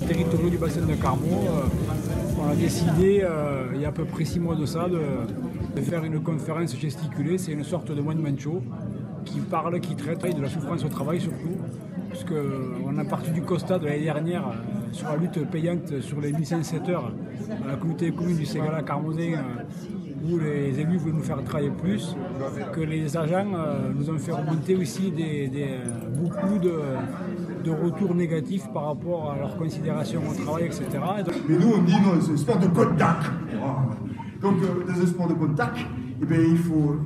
Territoriaux du bassin de Carmaux, on a décidé, il y a à peu près 6 mois de ça, de faire une conférence gesticulée. C'est une sorte de one man show qui parle, qui traite de la souffrance au travail surtout, puisqu'on a parti du constat de l'année dernière sur la lutte payante sur les 1507 heures à la communauté de communes du Ségala Carmozin, où les élus voulaient nous faire travailler plus, que les agents nous ont fait remonter aussi beaucoup de retours négatifs par rapport à leur considération au travail, etc. Mais nous, on dit non, c'est un sport de contact. Donc, dans un sport de contact, eh bien, il faut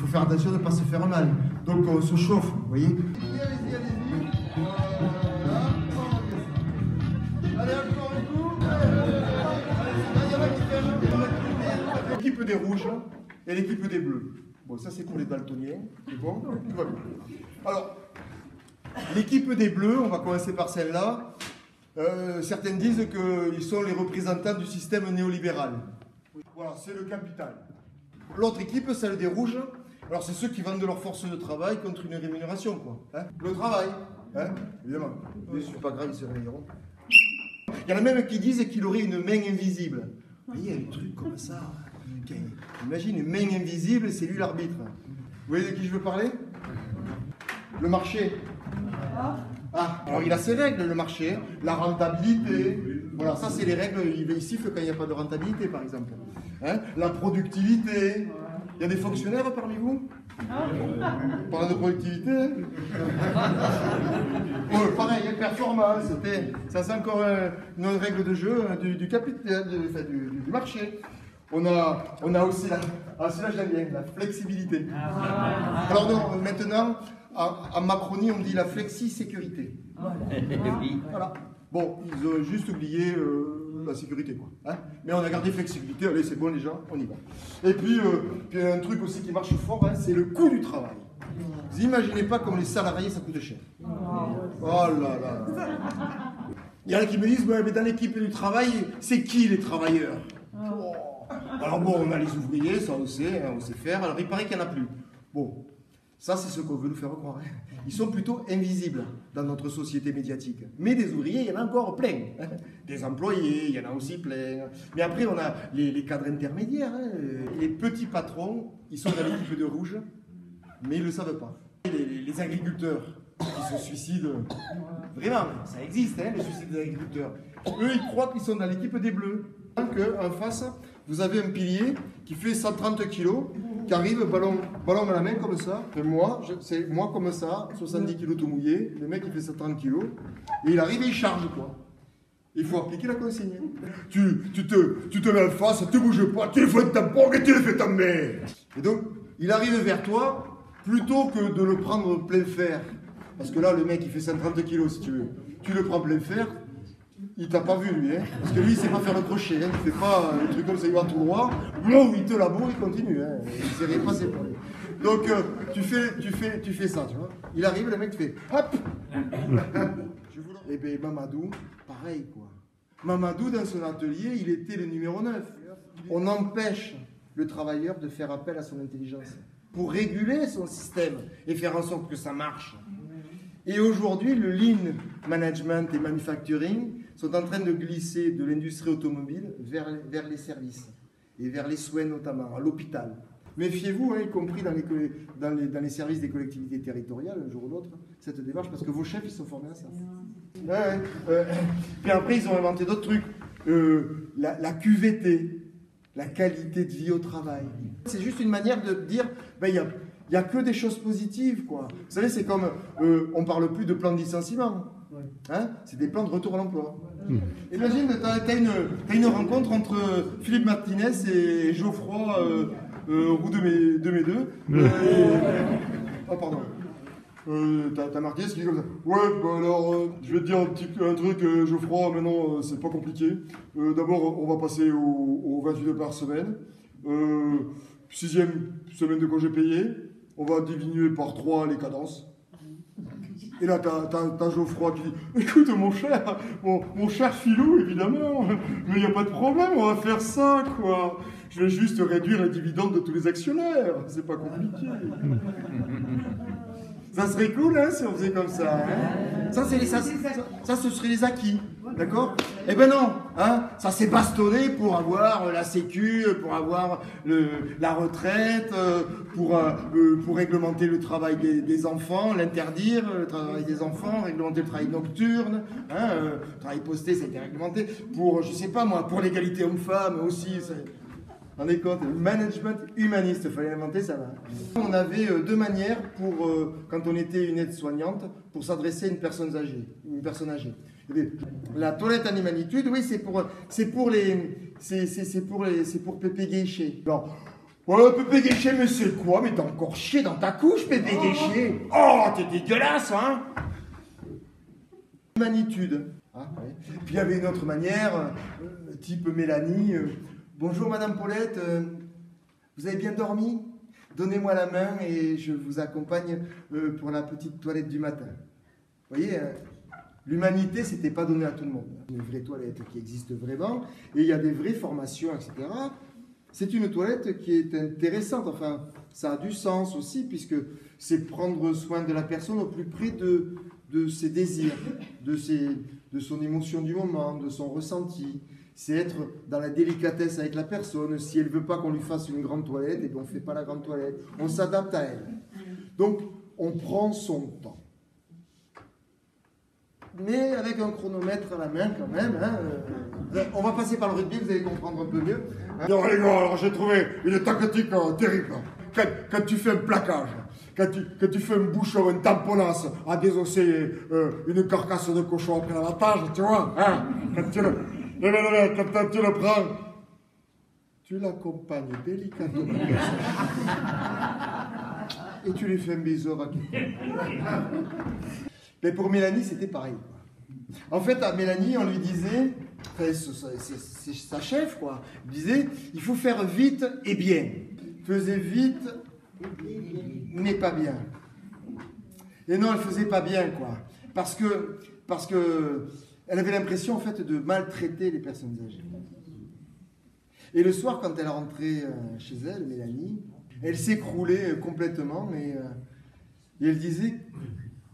faire attention de ne pas se faire mal. Donc, on se chauffe, vous voyez. Allez-y, allez-y. Allez, encore un coup. L'équipe des rouges et l'équipe des bleus. Bon, ça, c'est pour les daltoniens. C'est bon, tout va bien. Alors, l'équipe des bleus, on va commencer par celle-là. Certains disent qu'ils sont les représentants du système néolibéral. Voilà, c'est le capital. L'autre équipe, celle des rouges, alors c'est ceux qui vendent leur force de travail contre une rémunération, quoi. Hein, le travail, hein, évidemment. C'est pas grave, ils se réveilleront. Il y en a même qui disent qu'il aurait une main invisible. Vous voyez, un truc comme ça. Imagine une main invisible, c'est lui l'arbitre. Vous voyez de qui je veux parler? Le marché. Ah, alors il a ses règles, le marché, la rentabilité. Voilà, ça c'est les règles, il siffle quand il n'y a pas de rentabilité, par exemple. Hein, la productivité. Il y a des fonctionnaires parmi vous? Parlant de productivité. Pareil, performance. Ça c'est encore une règle de jeu du capital, du marché. On a aussi celui-là je l'aime bien, la flexibilité. Alors non, maintenant, en Macronie, on dit la flexi-sécurité. Voilà. Bon, ils ont juste oublié la sécurité, quoi. Hein, mais on a gardé flexibilité, allez, c'est bon les gens, on y va. Et puis un truc aussi qui marche fort, hein, c'est le coût du travail. Vous imaginez pas comme les salariés, ça coûte cher. Oh là là. Il y en a qui me disent, ouais, mais dans l'équipe du travail, c'est qui les travailleurs? Alors bon, on a les ouvriers, ça on sait, hein, on sait faire. Alors il paraît qu'il n'y en a plus. Bon, ça c'est ce qu'on veut nous faire croire. Ils sont plutôt invisibles dans notre société médiatique. Mais des ouvriers, il y en a encore plein. Des employés, il y en a aussi plein. Mais après, on a les cadres intermédiaires. Hein. Les petits patrons, ils sont dans l'équipe de rouge, mais ils ne le savent pas. Les agriculteurs qui se suicident, vraiment, ça existe, hein, les suicides des agriculteurs. Eux, ils croient qu'ils sont dans l'équipe des bleus. En face, vous avez un pilier qui fait 130 kilos, qui arrive ballon à la main comme ça. C'est moi comme ça, 70 kilos tout mouillé. Le mec il fait 130 kilos et il arrive et il charge quoi. Il faut appliquer la consigne. Tu te mets en face, tu bouges pas, tu le fais tampon et tu le fais tomber. Et donc il arrive vers toi plutôt que de le prendre plein fer. Parce que là le mec il fait 130 kilos si tu veux. Tu le prends plein fer. Il t'a pas vu lui, hein, parce que lui il sait pas faire le crochet, hein, il fait pas un truc comme ça, il va tout droit, il te laboure, il continue, hein, il sait rien passer pour lui. Donc tu fais ça, tu vois. Il arrive, le mec fait hop. Et bien Mamadou, pareil quoi. Mamadou dans son atelier, il était le numéro 9. On empêche le travailleur de faire appel à son intelligence pour réguler son système et faire en sorte que ça marche. Et aujourd'hui, le lean management et manufacturing sont en train de glisser de l'industrie automobile vers les services et vers les soins notamment, à l'hôpital. Méfiez-vous, hein, y compris dans les services des collectivités territoriales, un jour ou l'autre, cette démarche, parce que vos chefs, ils sont formés à ça. Puis après, ils ont inventé d'autres trucs. La QVT, la qualité de vie au travail. C'est juste une manière de dire, ben, il n'y a que des choses positives, quoi. Vous savez, c'est comme, on ne parle plus de plan de licenciement. Hein, c'est des plans de retour à l'emploi. Imagine, tu as une rencontre entre Philippe Martinez et Geoffroy Roux de Médeux. Oh, pardon. T'as Martinez qui dit comme ça. Ouais, bah alors, je vais te dire un truc, Geoffroy, maintenant, c'est pas compliqué. D'abord, on va passer au 28 heures par semaine. 6e semaine de congé payé. On va diminuer par 3 les cadences. Et là, t'as Geoffroy qui dit « Écoute, mon cher Philou, évidemment, mais il n'y a pas de problème, on va faire ça, quoi. Je vais juste réduire les dividendes de tous les actionnaires, c'est pas compliqué. » Ça serait cool, hein, si on faisait comme ça. Hein. Ça, ce serait les acquis. D'accord? Eh ben non, hein, ça s'est bastonné pour avoir la sécu, pour avoir la retraite, pour réglementer le travail des enfants, l'interdire, le travail des enfants, réglementer le travail nocturne, hein, le travail posté, ça a été réglementé, pour, je sais pas moi, pour l'égalité homme-femme aussi. On est compte, le management humaniste, il fallait inventer ça là. On avait deux manières pour, quand on était une aide-soignante, pour s'adresser à une personne âgée. La toilette en humanitude, oui, c'est pour Pépé Guéché. Alors, ouais, Pépé Guéché, mais c'est quoi? Mais t'as encore chié dans ta couche, Pépé Guéché. Oh, t'es dégueulasse, hein? Humanitude. Ah, ouais. Puis il y avait une autre manière, type Mélanie. Bonjour Madame Paulette, vous avez bien dormi? Donnez-moi la main et je vous accompagne pour la petite toilette du matin. Vous voyez, l'humanité, c'était pas donné à tout le monde. Une vraie toilette qui existe vraiment, et il y a des vraies formations, etc. C'est une toilette qui est intéressante, enfin, ça a du sens aussi, puisque c'est prendre soin de la personne au plus près de ses désirs, de son émotion du moment, de son ressenti. C'est être dans la délicatesse avec la personne. Si elle ne veut pas qu'on lui fasse une grande toilette, et bien on ne fait pas la grande toilette. On s'adapte à elle. Donc, on prend son temps. Mais avec un chronomètre à la main quand même. Hein, on va passer par le rugby, vous allez comprendre un peu mieux. Hein. Non, les gars, alors j'ai trouvé une tactique terrible. Quand tu fais un plaquage, quand tu fais un bouchon, une tamponnasse à désosser une carcasse de cochon après l'abattage, tu vois, hein, quand tu le prends, tu l'accompagnes délicatement et tu lui fais un bisou rapide. Mais pour Mélanie, c'était pareil. En fait, à Mélanie, on lui disait, enfin, c'est sa chef, quoi, il disait, il faut faire vite et bien. Faisait vite, mais pas bien. Et non, elle faisait pas bien, quoi. Parce que elle avait l'impression, en fait, de maltraiter les personnes âgées. Et le soir, quand elle rentrait chez elle, Mélanie, elle s'écroulait complètement, et elle disait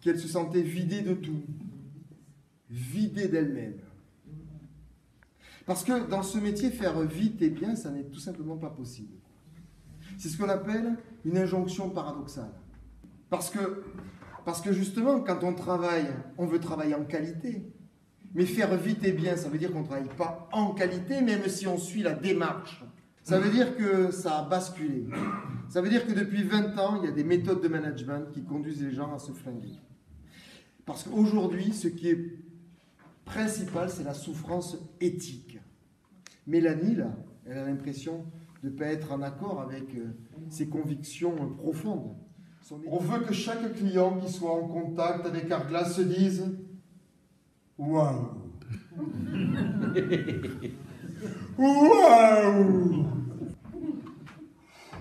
qu'elle se sentait vidée de tout, vidée d'elle-même. Parce que dans ce métier, faire vite et bien, ça n'est tout simplement pas possible. C'est ce qu'on appelle une injonction paradoxale. Parce que justement, quand on travaille, on veut travailler en qualité. Mais faire vite et bien, ça veut dire qu'on ne travaille pas en qualité, même si on suit la démarche. Ça veut dire que ça a basculé. Ça veut dire que depuis 20 ans, il y a des méthodes de management qui conduisent les gens à se flinguer. Parce qu'aujourd'hui, ce qui est principal, c'est la souffrance éthique. Mélanie, là, elle a l'impression de ne pas être en accord avec ses convictions profondes. On veut que chaque client qui soit en contact avec Arglass se dise « Waouh !» Waouh!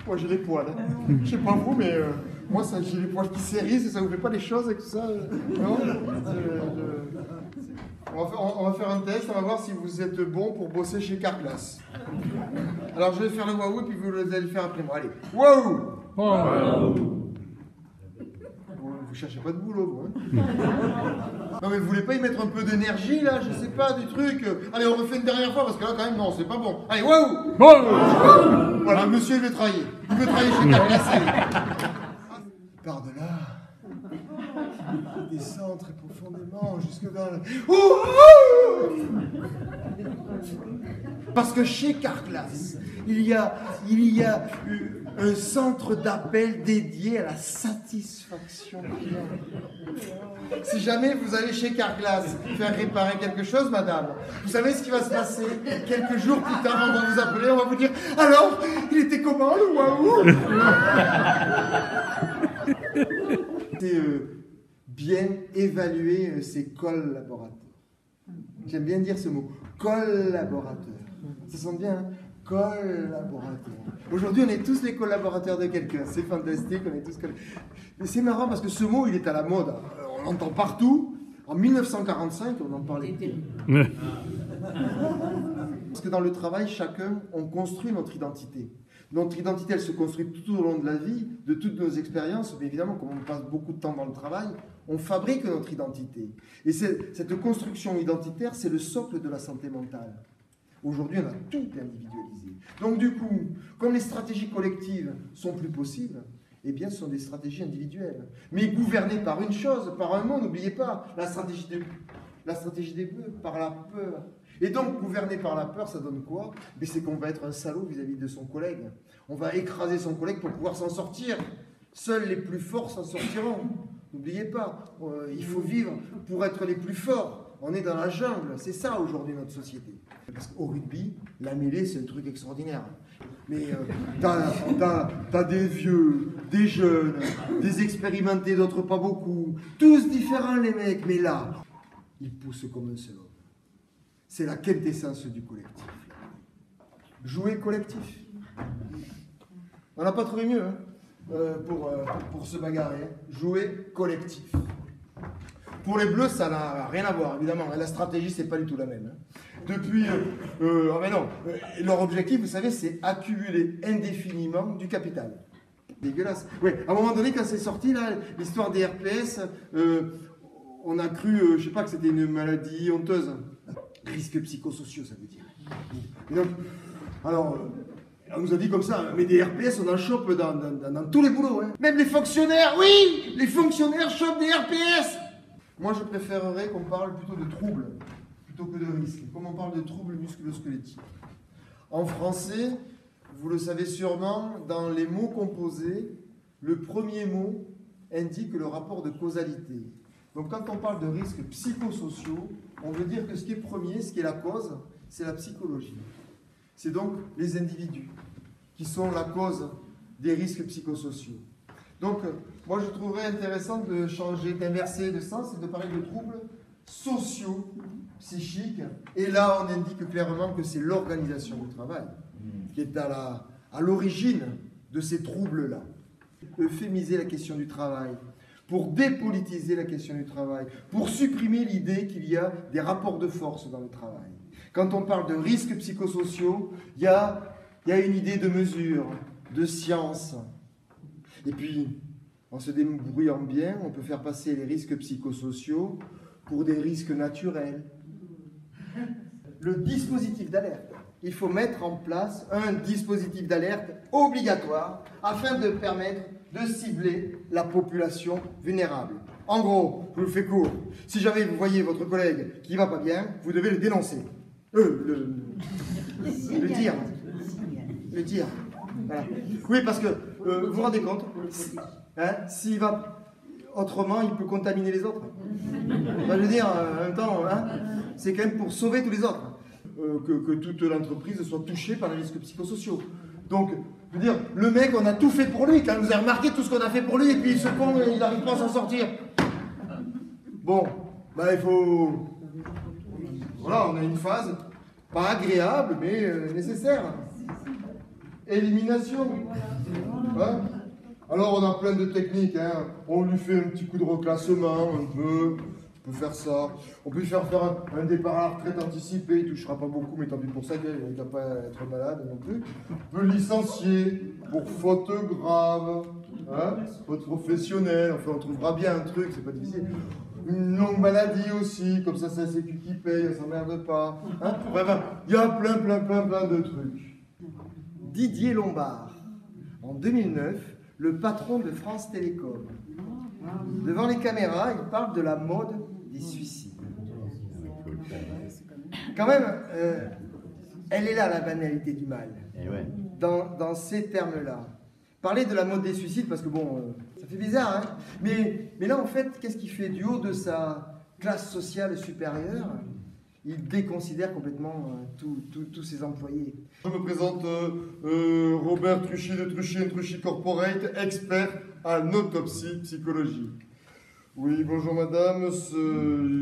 Moi j'ai les poils. Hein. Je sais pas vous, mais moi j'ai les poils qui s'érissent et ça vous fait pas des choses avec tout ça. Non? On va faire un test, on va voir si vous êtes bon pour bosser chez Carglass. Alors je vais faire le waouh et puis vous allez le faire après moi. Allez, waouh! Wow. Vous cherchez pas de boulot, vous. Hein. Non mais vous voulez pas y mettre un peu d'énergie là, je sais pas, du truc. Allez, on refait une dernière fois parce que là quand même non, c'est pas bon. Allez, waouh! Wow. Voilà, monsieur il veut travailler. Il veut travailler chez Carglass. Par-delà. Il descend très profondément jusque dans le... Parce que chez Carglass, il y a un centre d'appel dédié à la satisfaction client. Si jamais vous allez chez Carglass faire réparer quelque chose, madame, vous savez ce qui va se passer? Quelques jours plus tard, on va vous appeler, on va vous dire « Alors, il était comment le waouh ?» C'est bien évaluer ses collaborateurs. J'aime bien dire ce mot, collaborateur. Ça sonne bien, hein? Collaborateur. Aujourd'hui, on est tous les collaborateurs de quelqu'un. C'est fantastique, on est tous collaborateurs. Mais c'est marrant parce que ce mot, il est à la mode. On l'entend partout. En 1945, on en parlait plus. Parce que dans le travail, chacun, on construit notre identité. Notre identité, elle se construit tout au long de la vie, de toutes nos expériences. Mais évidemment, comme on passe beaucoup de temps dans le travail, on fabrique notre identité. Et cette construction identitaire, c'est le socle de la santé mentale. Aujourd'hui, on a tout individualisé. Donc du coup, comme les stratégies collectives sont plus possibles, eh bien, ce sont des stratégies individuelles. Mais gouvernées par une chose, par un mot, n'oubliez pas, la stratégie des bœufs, par la peur. Et donc, gouverné par la peur, ça donne quoi? C'est qu'on va être un salaud vis-à-vis de son collègue. On va écraser son collègue pour pouvoir s'en sortir. Seuls les plus forts s'en sortiront. N'oubliez pas, il faut vivre pour être les plus forts. On est dans la jungle, c'est ça aujourd'hui notre société. Parce qu'au rugby, la mêlée, c'est un truc extraordinaire. Mais t'as des vieux, des jeunes, des expérimentés, d'autres pas beaucoup. Tous différents les mecs, mais là, ils poussent comme un seul homme. C'est la quintessence du collectif. Jouer collectif. On n'a pas trouvé mieux pour se bagarrer. Jouer collectif. Pour les Bleus, ça n'a rien à voir, évidemment. La stratégie, c'est pas du tout la même. Depuis... mais non. Leur objectif, vous savez, c'est accumuler indéfiniment du capital. Dégueulasse. Oui, à un moment donné, quand c'est sorti, là, l'histoire des RPS, on a cru, je sais pas, que c'était une maladie honteuse. Risques psychosociaux, ça veut dire. Et donc, alors, on nous a dit comme ça, mais des RPS, on en chope dans tous les boulots. Hein. Même les fonctionnaires, oui, les fonctionnaires chopent des RPS. Moi, je préférerais qu'on parle plutôt de troubles, plutôt que de risques. Comme on parle de troubles musculo-squelettiques. En français, vous le savez sûrement, dans les mots composés, le premier mot indique le rapport de causalité. Donc quand on parle de risques psychosociaux, on veut dire que ce qui est premier, ce qui est la cause, c'est la psychologie. C'est donc les individus qui sont la cause des risques psychosociaux. Donc, moi je trouverais intéressant de changer, d'inverser de sens et de parler de troubles sociaux, psychiques. Et là, on indique clairement que c'est l'organisation du travail qui est à l'origine de ces troubles-là. Euphémiser la question du travail, pour dépolitiser la question du travail, pour supprimer l'idée qu'il y a des rapports de force dans le travail. Quand on parle de risques psychosociaux, il y a une idée de mesure, de science. Et puis, en se débrouillant bien, on peut faire passer les risques psychosociaux pour des risques naturels. Le dispositif d'alerte. Il faut mettre en place un dispositif d'alerte obligatoire afin de permettre de cibler la population vulnérable. En gros, je vous le fais court, si jamais vous voyez votre collègue qui ne va pas bien, vous devez le dénoncer. Le dire. Le dire. Voilà. Oui, parce que, vous vous rendez compte, hein, s'il va autrement, il peut contaminer les autres. Je veux dire, en même temps, hein, c'est quand même pour sauver tous les autres. Que toute l'entreprise soit touchée par les risques psychosociaux. Donc, je veux dire, le mec, on a tout fait pour lui. Quand vous avez remarqué tout ce qu'on a fait pour lui, et puis ce con, il n'arrive pas à s'en sortir. Bon, bah il faut... Voilà, on a une phase, pas agréable, mais nécessaire. Élimination. Hein? Alors, on a plein de techniques. Hein. On lui fait un petit coup de reclassement, un peu... On peut faire ça. On peut faire un départ à la retraite anticipé. Il ne touchera pas beaucoup, mais tant pis pour ça, il ne va pas être malade non plus. On peut licencier pour faute grave, hein, faute professionnelle. Enfin, on trouvera bien un truc, c'est pas difficile. Une longue maladie aussi, comme ça, c'est la Sécu qui paye, on s'emmerde pas. Hein. Enfin, il y a plein de trucs. Didier Lombard, en 2009, le patron de France Télécom. Devant les caméras, il parle de la mode des suicides. Quand même, elle est là la banalité du mal, dans ces termes-là. Parler de la mode des suicides, parce que bon, ça fait bizarre, hein, mais là en fait, qu'est-ce qu'il fait? Du haut de sa classe sociale supérieure, il déconsidère complètement tous ses employés. Je me présente Robert Truchy de Truchy & Truchy Corporate, expert en autopsie psychologique. Oui, bonjour madame,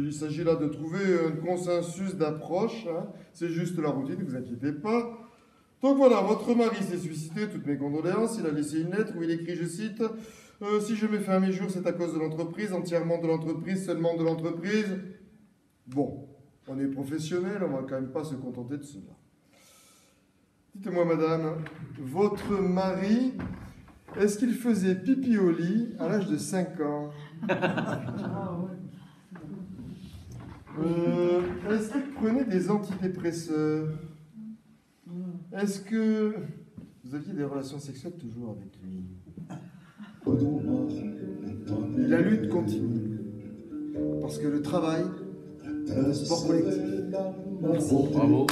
il s'agit là de trouver un consensus d'approche, hein. C'est juste la routine, ne vous inquiétez pas. Donc voilà, votre mari s'est suicidé, toutes mes condoléances, il a laissé une lettre où il écrit, je cite, « Si je mets fin à mes jours, c'est à cause de l'entreprise, entièrement de l'entreprise, seulement de l'entreprise. » Bon, on est professionnel, on va quand même pas se contenter de cela. Dites-moi, madame, votre mari, est-ce qu'il faisait pipi au lit à l'âge de 5 ans? Est-ce qu'il prenait des antidépresseurs? Est-ce que vous aviez des relations sexuelles toujours avec lui? La lutte continue. Parce que le travail est un sport collectif. Merci. Bravo.